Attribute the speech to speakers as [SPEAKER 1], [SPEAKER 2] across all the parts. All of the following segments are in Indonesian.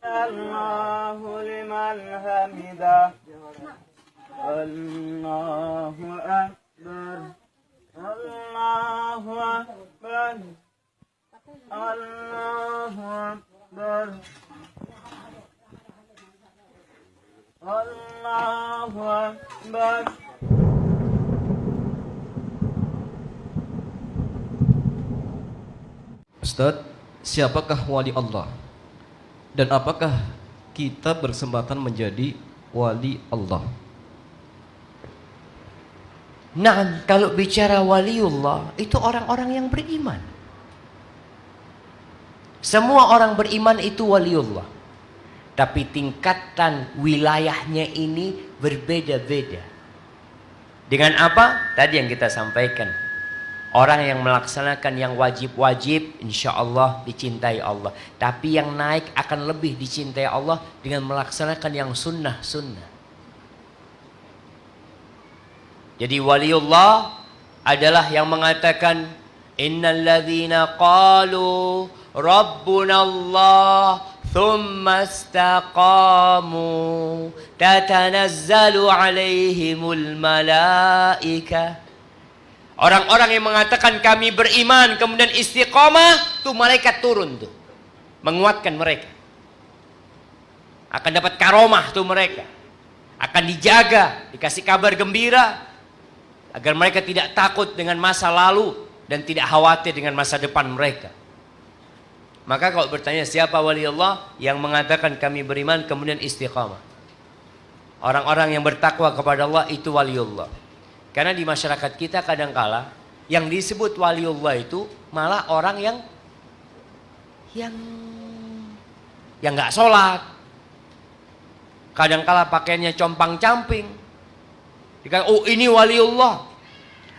[SPEAKER 1] Allahu liman hamidah. Allahu akbar. Allahu akbar. Allahu akbar. Allahu akbar.
[SPEAKER 2] Ustadz, siapakah wali Allah? Dan apakah kita berkesempatan menjadi wali Allah?
[SPEAKER 3] Nah, kalau bicara waliullah, itu orang-orang yang beriman. Semua orang beriman itu waliullah. Tapi tingkatan wilayahnya ini berbeda-beda. Dengan apa? Tadi yang kita sampaikan. Orang yang melaksanakan yang wajib-wajib, insya Allah dicintai Allah. Tapi yang naik akan lebih dicintai Allah dengan melaksanakan yang sunnah-sunnah. Jadi waliullah adalah yang mengatakan, innalladzina qalu rabbuna Allah thumma istaqamu tatanazzalu alaihimul malaikah. Orang-orang yang mengatakan kami beriman kemudian istiqomah, tuh malaikat turun tuh menguatkan mereka. Akan dapat karomah tuh mereka. Akan dijaga, dikasih kabar gembira agar mereka tidak takut dengan masa lalu dan tidak khawatir dengan masa depan mereka. Maka kalau bertanya siapa wali Allah, yang mengatakan kami beriman kemudian istiqamah. Orang-orang yang bertakwa kepada Allah itu waliullah. Karena di masyarakat kita kadangkala yang disebut waliullah itu malah orang yang nggak sholat. Kadangkala pakaiannya compang-camping. Dikatakan, oh ini waliullah.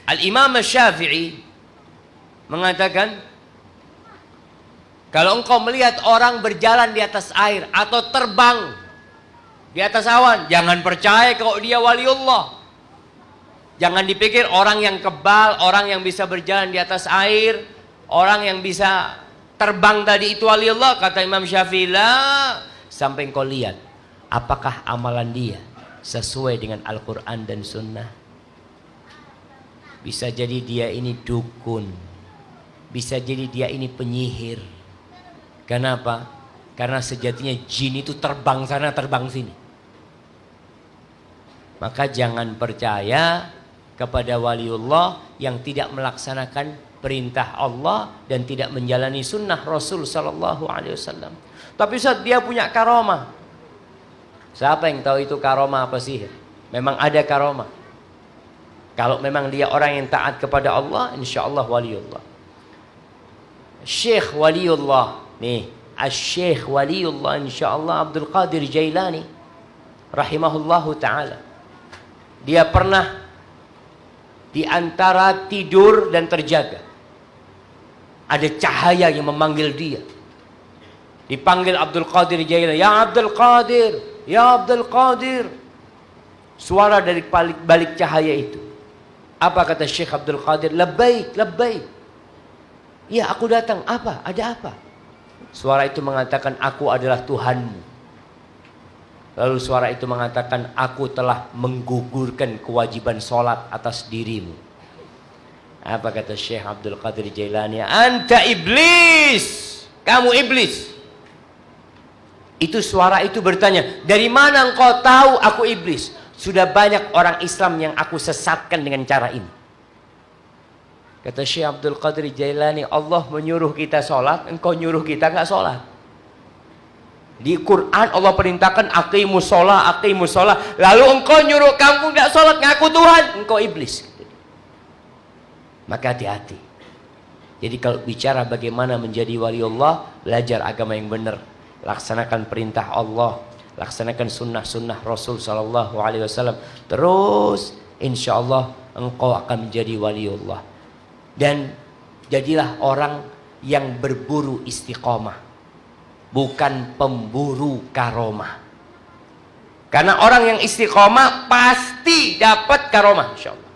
[SPEAKER 3] Al-Imam Syafi'i mengatakan, kalau engkau melihat orang berjalan di atas air atau terbang di atas awan, jangan percaya kalau dia waliullah. Jangan dipikir orang yang kebal, orang yang bisa berjalan di atas air, orang yang bisa terbang tadi itu waliullah. Kata Imam Syafi'i, sampai engkau lihat apakah amalan dia sesuai dengan Al-Quran dan Sunnah. Bisa jadi dia ini dukun, bisa jadi dia ini penyihir. Kenapa? Karena sejatinya jin itu terbang sana terbang sini. Maka jangan percaya kepada waliullah yang tidak melaksanakan perintah Allah dan tidak menjalani sunnah Rasul sallallahu alaihi wasallam. Tapi Ustaz, dia punya karomah. Siapa yang tahu itu karomah apa sihir? Memang ada karomah. Kalau memang dia orang yang taat kepada Allah, insya Allah waliullah. Syekh waliullah nih, Syekh waliullah insya Allah Abdul Qadir Jailani rahimahullahu ta'ala. Dia pernah di antara tidur dan terjaga, ada cahaya yang memanggil dia. Dipanggil Abdul Qadir Jailani, ya Abdul Qadir, ya Abdul Qadir. Suara dari balik cahaya itu. Apa kata Syekh Abdul Qadir? Labbaik, labbaik. Ya aku datang, apa? Ada apa? Suara itu mengatakan, aku adalah Tuhanmu. Lalu suara itu mengatakan, aku telah menggugurkan kewajiban sholat atas dirimu. Apa kata Syekh Abdul Qadir Jailani? Anta iblis, kamu iblis. Itu suara itu bertanya, dari mana engkau tahu aku iblis? Sudah banyak orang Islam yang aku sesatkan dengan cara ini. Kata Syekh Abdul Qadir Jailani, Allah menyuruh kita sholat, engkau nyuruh kita nggak sholat. Di Quran Allah perintahkan aqimus sholat, aqimus sholat. Lalu engkau nyuruh kamu nggak sholat, ngaku Tuhan, engkau iblis. Maka hati-hati. Jadi kalau bicara bagaimana menjadi wali Allah, belajar agama yang benar, laksanakan perintah Allah, laksanakan sunnah-sunnah Rasul Sallallahu Alaihi Wasallam. Terus insya Allah engkau akan menjadi wali Allah. Dan jadilah orang yang berburu istiqomah, bukan pemburu karomah. Karena orang yang istiqomah pasti dapat karomah, insya Allah.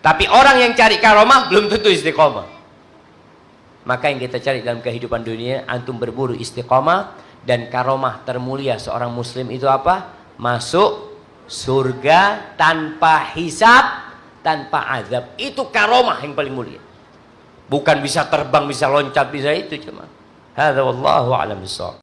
[SPEAKER 3] Tapi orang yang cari karomah belum tentu istiqomah. Maka yang kita cari dalam kehidupan dunia, antum berburu istiqomah Dan karomah termulia seorang muslim itu apa? Masuk surga tanpa hisab, tanpa azab. Itu karomah yang paling mulia. Bukan bisa terbang, bisa loncat, bisa itu cuma. Hadza wallahu a'lam bissawab.